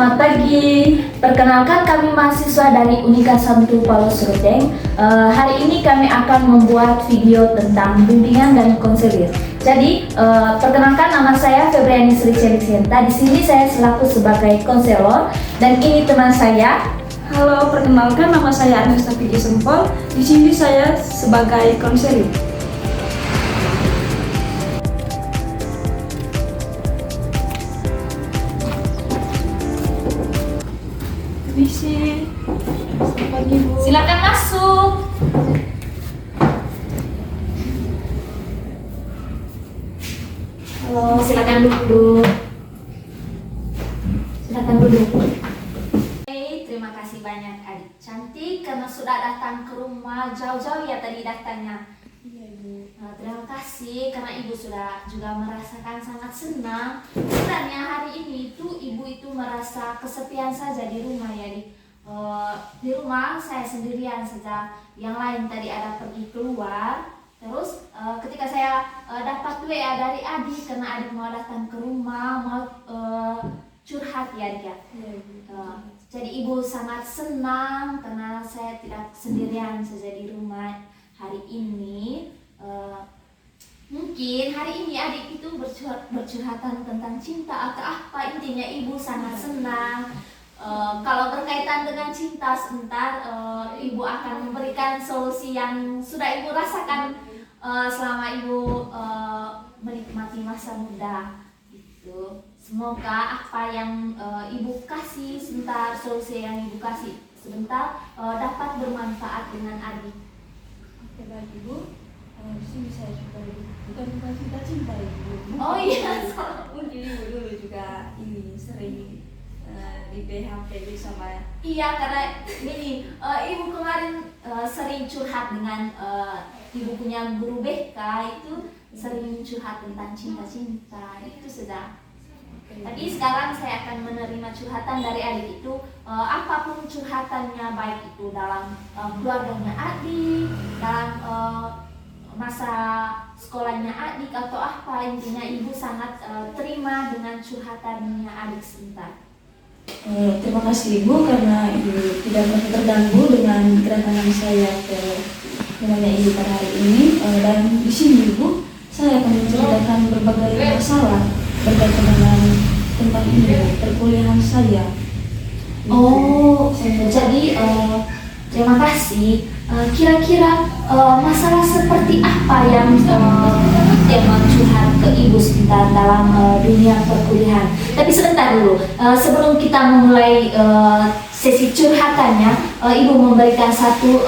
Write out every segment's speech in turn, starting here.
selamat pagi. Perkenalkan kami mahasiswa dari Unika 1 Paulus Ruteng. Hari ini kami akan membuat video tentang bimbingan dan konseling. Jadi, perkenalkan nama saya Febriani Sri Celixienta. Di sini saya selaku sebagai konselor dan ini teman saya. Halo, perkenalkan nama saya Anesta Vicky Sempol. Di sini saya sebagai konseling. Permisi. Selamat pagi, Bu. Silakan masuk. Halo, silakan duduk. Silakan duduk. Terima kasih banyak adik cantik karena sudah datang ke rumah jauh-jauh ya tadi datangnya. Iya, Bu. Terima kasih karena ibu sudah juga merasakan sangat senang. Sebenarnya hari ini ibu itu merasa kesepian saja di rumah ya di rumah saya sendirian saja. Yang lain tadi ada pergi keluar. Terus ketika saya dapat WA dari adik karena adik mau datang ke rumah mau curhat ya adik ya. Iya, Bu. Jadi ibu sangat senang karena saya tidak sendirian saja di rumah hari ini. Mungkin hari ini adik itu bercurhatan tentang cinta atau apa, intinya ibu sangat senang. Kalau berkaitan dengan cinta sebentar ibu akan memberikan solusi yang sudah ibu rasakan selama ibu menikmati masa muda itu. Semoga apa yang ibu kasih sebentar, solusi yang ibu kasih sebentar dapat bermanfaat dengan adik. Oke, baik, Ibu. Di sini saya juga bukan cinta Ibu. Oh iya, Mungkin Ibu dulu juga ini sering di PHP sama. iya karena gini, ibu kemarin sering curhat dengan ibu punya guru BK itu sering curhat tentang cinta-cinta itu sudah. Tapi sekarang saya akan menerima curhatan dari adik itu, apapun curhatannya, baik itu dalam keluarganya adik, dalam masa sekolahnya adik atau apa, intinya ibu sangat terima dengan curhatannya adik sebentar. Terima kasih Ibu karena Ibu tidak merasa terganggu dengan kedatangan saya ke rumahnya Ibu pada hari ini. Dan di sini Ibu, saya akan menceritakan berbagai masalah berkaitan dengan tentang ini perkuliahan saya. Oh, jadi terima kasih. Kira-kira masalah seperti apa yang curhat ke ibu sebentar dalam dunia perkuliahan. Tapi sebentar dulu, sebelum kita memulai sesi curhatannya, ibu memberikan satu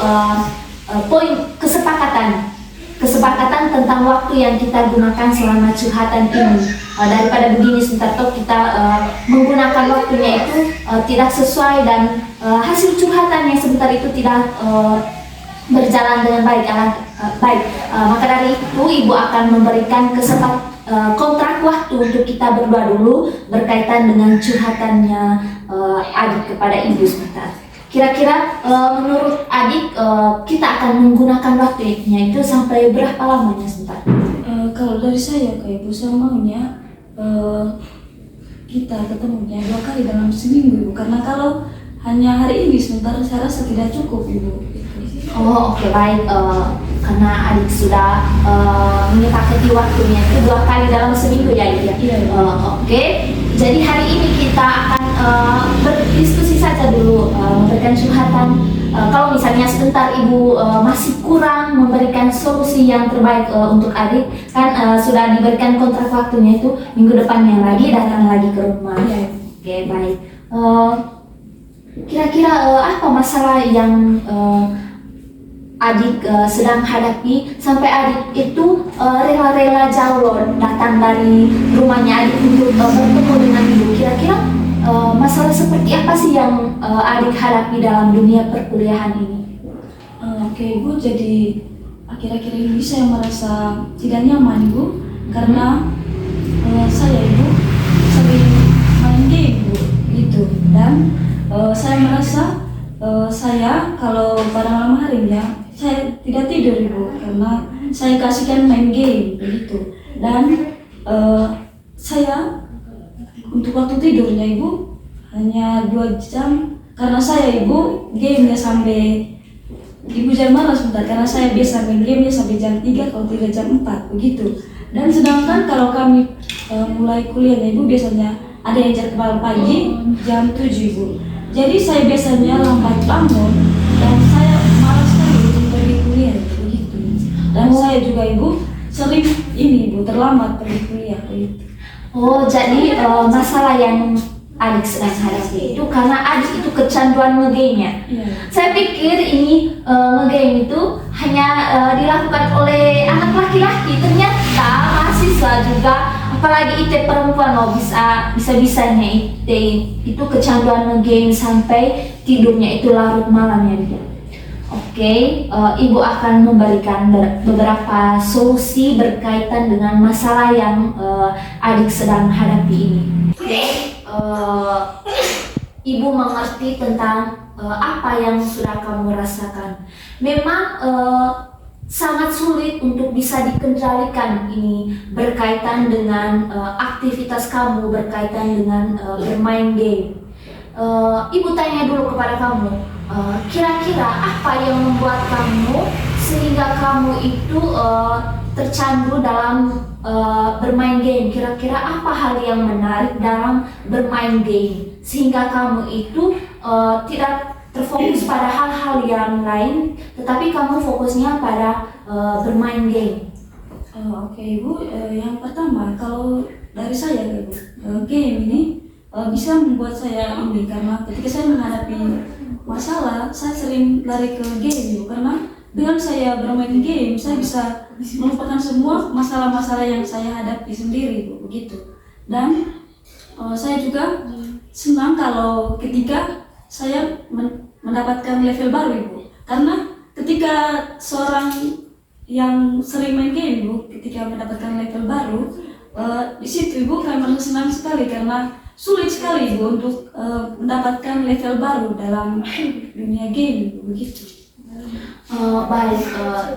poin kesepakatan tentang waktu yang kita gunakan selama curhatan ini. Daripada begini sebentar toh kita menggunakan waktunya itu tidak sesuai dan hasil curhatannya sebentar itu tidak berjalan dengan baik. Maka dari itu ibu akan memberikan kontrak waktu untuk kita berdua dulu berkaitan dengan curhatannya adik kepada ibu sebentar. Kira-kira menurut adik kita akan menggunakan waktunya itu sampai berapa lamanya sebentar? Kalau dari saya ke Ibu, saya maunya kita ketemunya 2 kali dalam seminggu Ibu, karena kalau hanya hari ini sebentar saya rasa tidak cukup Ibu. Oh oke, baik, karena adik sudah menyepakati waktunya itu 2 kali dalam seminggu ya adik ya? Iya. Oke, jadi hari ini kita akan berdiskusi saja dulu, memberikan curhatan. Kalau misalnya sebentar ibu masih kurang memberikan solusi yang terbaik untuk adik, kan sudah diberikan kontrak waktunya itu minggu depannya lagi datang lagi ke rumah. Iya. Oke, baik. Kira-kira apa masalah yang adik sedang hadapi sampai adik itu rela-rela jauh loh datang dari rumahnya adik untuk bertemu dengan ibu. Kira-kira masalah seperti apa sih yang adik hadapi dalam dunia perkuliahan ini? Oke Ibu, jadi akhir-akhir ini saya merasa tidak nyaman Ibu karena saya Ibu sering main game Bu gitu, dan saya merasa saya kalau pada malam harinya saya tidak tidur Ibu karena saya kasihkan main game begitu, dan saya untuk waktu tidurnya Ibu hanya 2 jam karena saya ibu gamenya sampai ibu jangan marah sebentar karena saya biasa main gamenya sampai jam 3 kalau tidak jam 4 begitu. Dan sedangkan kalau kami mulai kuliah ibu biasanya ada yang jadwal pagi jam 7 ibu. Jadi saya biasanya lambat bangun dan saya malas sekali untuk pergi kuliah begitu. Dan saya juga ibu sering ini ibu terlambat pergi kuliah begitu. Oh, jadi masalah yang adik sedang hadapi itu karena adik itu kecanduan ngegame-nya. Iya. Saya pikir ini ngegame itu hanya dilakukan oleh anak laki-laki, ternyata mahasiswa juga, apalagi IT perempuan loh bisa-bisanya itu kecanduan ngegame sampai tidurnya itu larut malam ya dia. Oke, Ibu akan memberikan beberapa solusi berkaitan dengan masalah yang adik sedang hadapi ini. Oke, Ibu mengerti tentang apa yang sudah kamu rasakan. Memang sangat sulit untuk bisa dikendalikan ini berkaitan dengan aktivitas kamu, berkaitan dengan bermain game. Ibu tanya dulu kepada kamu, kira-kira apa yang membuat kamu sehingga kamu itu tercandu dalam bermain game? Kira-kira apa hal yang menarik dalam bermain game sehingga kamu itu tidak terfokus pada hal-hal yang lain, tetapi kamu fokusnya pada bermain game? Oke ibu, yang pertama kalau dari saya ibu, game ini bisa membuat saya ini karena ketika saya menghadapi masalah saya sering lari ke game ibu, karena dengan saya bermain game saya bisa melupakan semua masalah-masalah yang saya hadapi sendiri ibu begitu. Dan saya juga senang kalau ketika saya mendapatkan level baru ibu, karena ketika seorang yang sering main game ibu ketika mendapatkan level baru di situ ibu kami merasa senang sekali karena sulit sekali ibu untuk mendapatkan level baru dalam dunia game ibu begitu. Baik,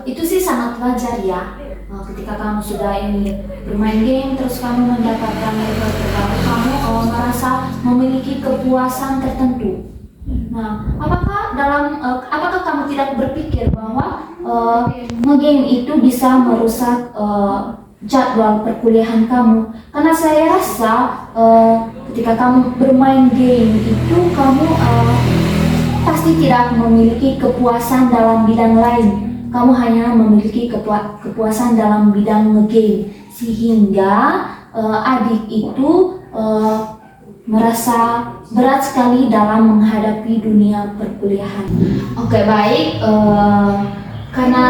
itu sih sangat wajar ya. Ketika kamu sudah ini bermain game terus kamu mendapatkan level terbaru, kamu merasa memiliki kepuasan tertentu. Nah, apakah kamu tidak berpikir bahwa ngegame itu bisa merusak jadwal perkuliahan kamu? Karena saya rasa ketika kamu bermain game itu kamu pasti tidak memiliki kepuasan dalam bidang lain. Kamu hanya memiliki kepuasan dalam bidang ngegame, sehingga adik itu merasa berat sekali dalam menghadapi dunia perkuliahan. Oke, baik. Karena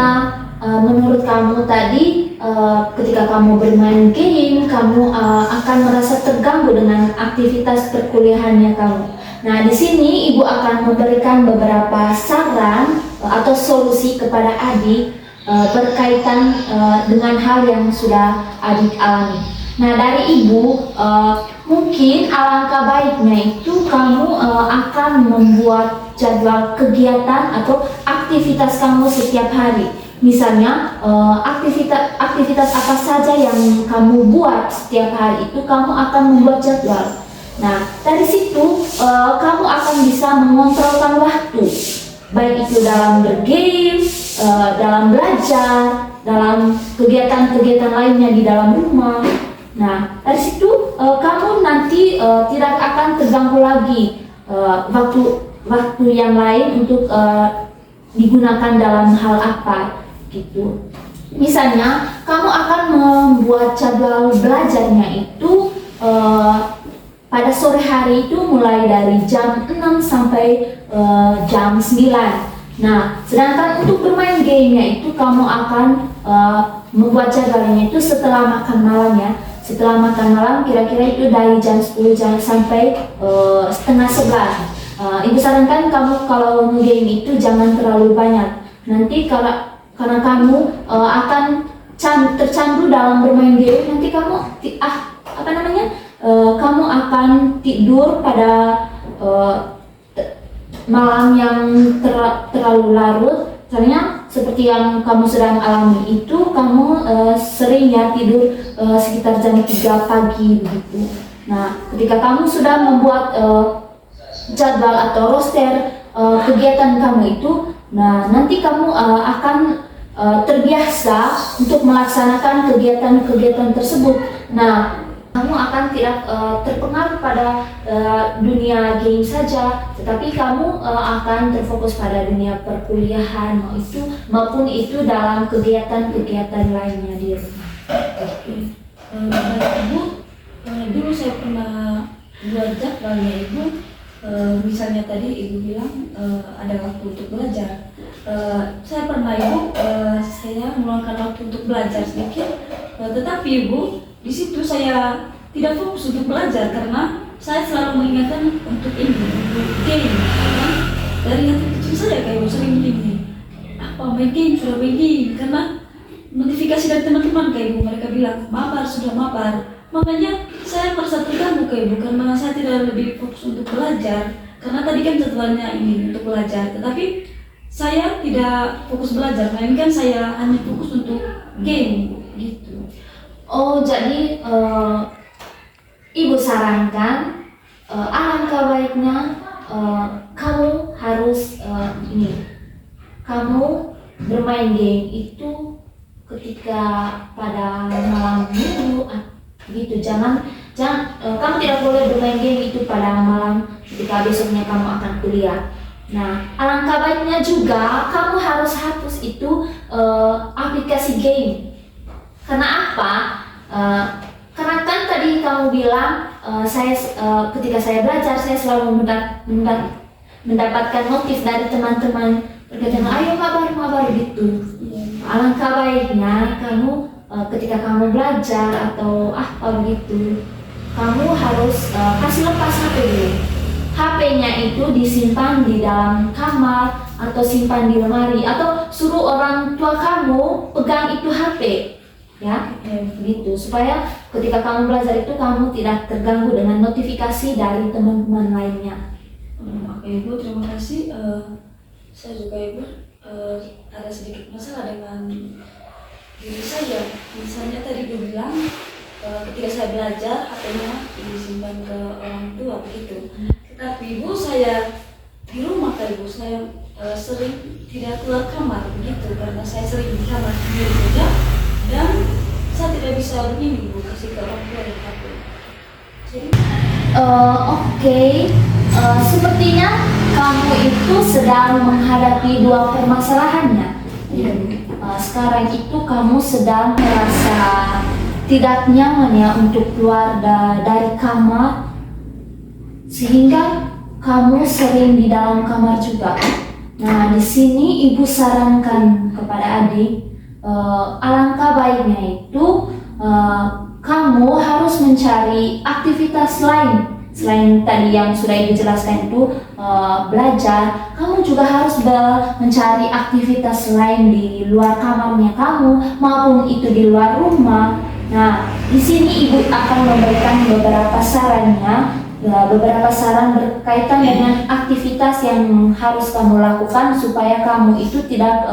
menurut kamu tadi ketika kamu bermain game, kamu akan merasa terganggu dengan aktivitas perkuliahannya kamu. Nah, di sini Ibu akan memberikan beberapa saran atau solusi kepada adik berkaitan dengan hal yang sudah adik alami. Nah, dari Ibu mungkin alangkah baiknya itu kamu akan membuat jadwal kegiatan atau aktivitas kamu setiap hari. Misalnya aktivitas apa saja yang kamu buat setiap hari itu kamu akan membuat jadwal. Nah, dari situ kamu akan bisa mengontrolkan waktu, baik itu dalam bergame, dalam belajar, dalam kegiatan-kegiatan lainnya di dalam rumah. Nah, dari situ kamu nanti tidak akan terganggu lagi waktu yang lain untuk digunakan dalam hal apa gitu. Misalnya, kamu akan membuat jadwal belajarnya itu pada sore hari itu mulai dari jam 6 sampai jam 9. Nah, sedangkan untuk bermain gamenya itu kamu akan membuat jadwalnya itu setelah makan malam ya. Setelah makan malam kira-kira itu dari jam 10 sampai setengah 11. Ibu sarankan kamu kalau game itu jangan terlalu banyak. Nanti karena kamu akan tercandu dalam bermain game, nanti kamu kamu akan tidur pada malam yang terlalu larut. Misalnya seperti yang kamu sedang alami itu, kamu sering ya tidur sekitar jam 3 pagi begitu. Nah, ketika kamu sudah membuat jadwal atau roster kegiatan kamu itu, nah nanti kamu akan terbiasa untuk melaksanakan kegiatan-kegiatan tersebut. Nah, kamu akan tidak terpengaruh pada dunia game saja, tetapi kamu akan terfokus pada dunia perkuliahan maupun itu dalam kegiatan-kegiatan lainnya di rumah. Oke. Baik Ibu, dulu saya pernah buat jadwalnya Ibu. Misalnya tadi Ibu bilang ada waktu untuk belajar. Saya pernah Ibu, saya meluangkan waktu untuk belajar sedikit, tetapi Ibu di situ saya tidak fokus untuk belajar karena saya selalu mengingatkan untuk game. Karena dari hati kecil saya kayak sering begini, apa main game sudah main game, karena notifikasi dari teman-teman kayak Ibu mereka bilang mabar sudah mabar. Makanya saya merasa terganggu kayak Ibu karena saya tidak lebih fokus untuk belajar karena tadi kan jadwalnya ini untuk belajar, tetapi saya tidak fokus belajar, melainkan saya hanya fokus untuk game gitu. Oh, jadi Ibu sarankan alangkah baiknya kamu harus kamu bermain game itu ketika pada malam minggu gitu. Jangan kamu tidak boleh bermain game itu pada malam ketika besoknya kamu akan kuliah. Nah, alangkah baiknya juga kamu harus hapus itu aplikasi game. Karena apa? Karena kan tadi kamu bilang ketika saya belajar saya selalu mendapatkan notif dari teman-teman berkaitan ayo mabar gitu. Alangkah baiknya kamu ketika kamu belajar atau apa begitu, kamu harus kasih lepas HP dulu. HP-nya itu disimpan di dalam kamar atau simpan di lemari atau suruh orang tua kamu pegang itu HP, ya, begitu supaya ketika kamu belajar itu kamu tidak terganggu dengan notifikasi dari teman-teman lainnya. Oke Ibu, terima kasih. Saya juga Ibu ada sedikit masalah dengan diri saya. Misalnya tadi Ibu bilang ketika saya belajar HP-nya disimpan ke orang tua begitu. Tetapi Ibu saya di rumah kan Ibu saya sering tidak keluar kamar begitu karena saya sering di kamar sendiri saja dan saya tidak bisa begini Ibu kasih ke orang tua dan HP. Jadi Oke. Sepertinya kamu itu sedang menghadapi dua permasalahannya. Sekarang itu kamu sedang merasa tidak nyaman ya untuk keluar dari kamar, sehingga kamu sering di dalam kamar juga. Nah, di sini Ibu sarankan kepada adik, alangkah baiknya itu kamu harus mencari aktivitas lain. Selain tadi yang sudah Ibu jelaskan itu belajar, kamu juga harus mencari aktivitas lain di luar kamarnya kamu maupun itu di luar rumah. Nah, di sini Ibu akan memberikan beberapa saran berkaitan dengan aktivitas yang harus kamu lakukan supaya kamu itu tidak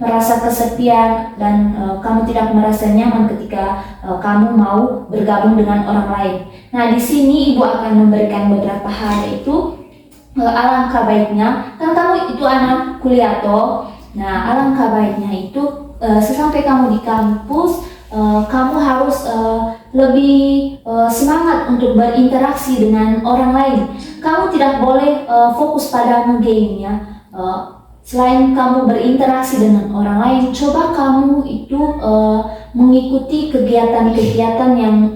merasa kesepian dan kamu tidak merasa nyaman ketika kamu mau bergabung dengan orang lain. Nah, di sini Ibu akan memberikan beberapa hal itu. Alangkah baiknya, kan kamu itu anak kuliah toh. Nah, alangkah baiknya itu sesampai kamu di kampus, kamu harus lebih semangat untuk berinteraksi dengan orang lain. Kamu tidak boleh fokus pada game ya. Selain kamu berinteraksi dengan orang lain, coba kamu itu mengikuti kegiatan-kegiatan yang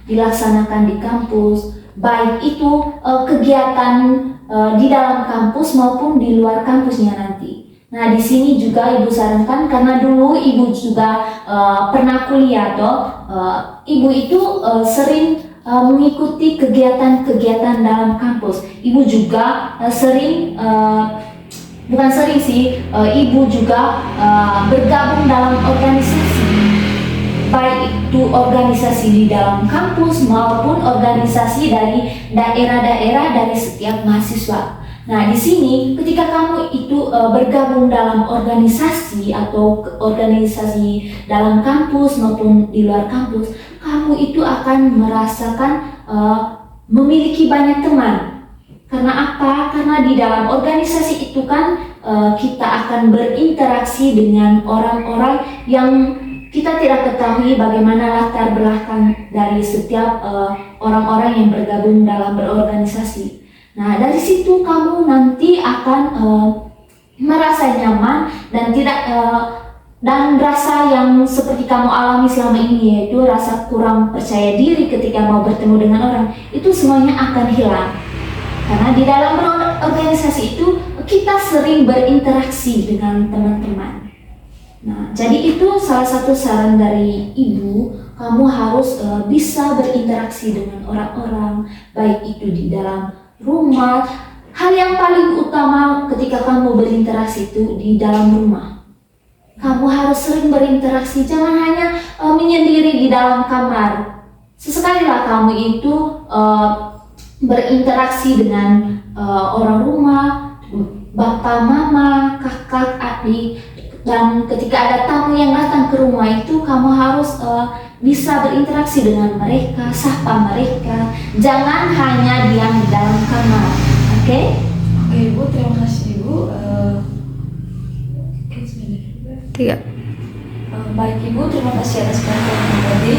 dilaksanakan di kampus, baik itu kegiatan di dalam kampus maupun di luar kampusnya nanti. Nah, di sini juga Ibu sarankan karena dulu Ibu juga pernah kuliah toh, Ibu itu sering mengikuti kegiatan-kegiatan dalam kampus. Ibu juga bukan sering sih, Ibu juga bergabung dalam organisasi, baik itu organisasi di dalam kampus maupun organisasi dari daerah-daerah dari setiap mahasiswa. Nah, di sini ketika kamu itu bergabung dalam organisasi atau organisasi dalam kampus maupun di luar kampus, kamu itu akan merasakan memiliki banyak teman. Karena apa? Karena di dalam organisasi itu kan kita akan berinteraksi dengan orang-orang yang kita tidak ketahui bagaimana latar belakang dari setiap orang-orang yang bergabung dalam berorganisasi. Nah, dari situ kamu nanti akan merasa nyaman dan tidak dan rasa yang seperti kamu alami selama ini, yaitu rasa kurang percaya diri ketika mau bertemu dengan orang, itu semuanya akan hilang. Karena di dalam berorganisasi itu kita sering berinteraksi dengan teman-teman. Nah, jadi itu salah satu saran dari ibu, kamu harus bisa berinteraksi dengan orang-orang, baik itu di dalam rumah. Hal yang paling utama ketika kamu berinteraksi itu di dalam rumah. Kamu harus sering berinteraksi, jangan hanya menyendiri di dalam kamar. Sesekalilah kamu itu berinteraksi dengan orang rumah, bapak, mama, kakak, adik. Dan ketika ada tamu yang datang ke rumah itu, kamu harus bisa berinteraksi dengan mereka, sapa mereka. Jangan hanya diam di dalam kamar, oke? Oke Ibu, terima kasih Ibu. Iya. Baik Ibu, terima kasih atas penjelasan tadi.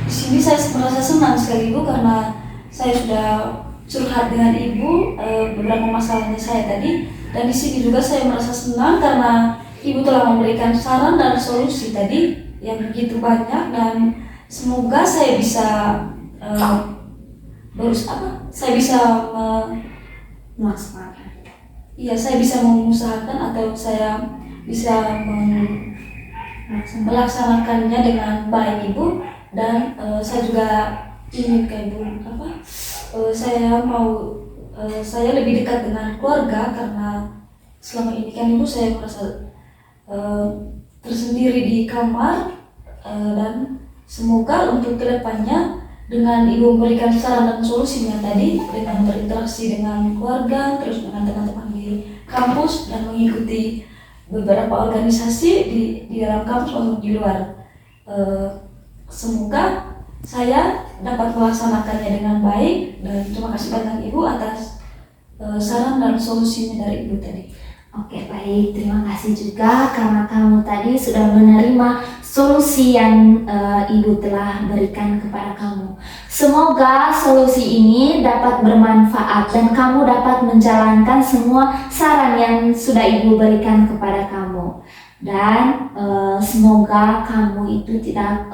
Di sini saya merasa senang sekali Ibu karena saya sudah curhat dengan Ibu beberapa masalahnya saya tadi, dan di sini juga saya merasa senang karena Ibu telah memberikan saran dan solusi tadi yang begitu banyak, dan semoga saya bisa saya bisa Melaksanakan. iya, saya bisa mengusahakan atau saya bisa melaksanakannya dengan baik Ibu, dan saya juga ingin ke Ibu saya lebih dekat dengan keluarga karena selama ini kan Ibu saya merasa tersendiri di kamar, dan semoga untuk kedepannya dengan Ibu memberikan saran dan solusinya tadi dengan berinteraksi dengan keluarga, terus dengan teman-teman di kampus dan mengikuti beberapa organisasi di dalam kampus maupun di luar. Semoga saya dapat melaksanakannya dengan baik, dan terima kasih banyak Ibu atas saran dan solusinya dari Ibu tadi. Oke, baik. Terima kasih juga karena kamu tadi sudah menerima solusi yang Ibu telah berikan kepada kamu. Semoga solusi ini dapat bermanfaat dan kamu dapat menjalankan semua saran yang sudah Ibu berikan kepada kamu. Dan semoga kamu itu tidak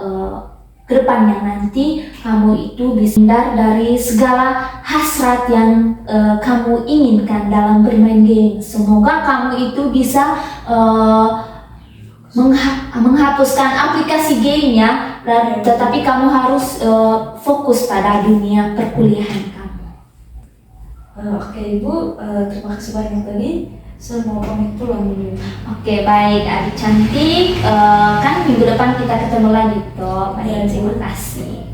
kedepannya nanti kamu itu bisa hindar dari segala hasrat yang kamu inginkan dalam bermain game. Semoga kamu itu bisa menghapuskan aplikasi gamenya, tetapi kamu harus fokus pada dunia perkuliahan kamu. Oke Ibu, terima kasih banyak tadi. Saya mau pamit pulang dulu. Oke, baik adik cantik. Kan minggu depan kita ketemu lagi toh. Baik, terima kasih.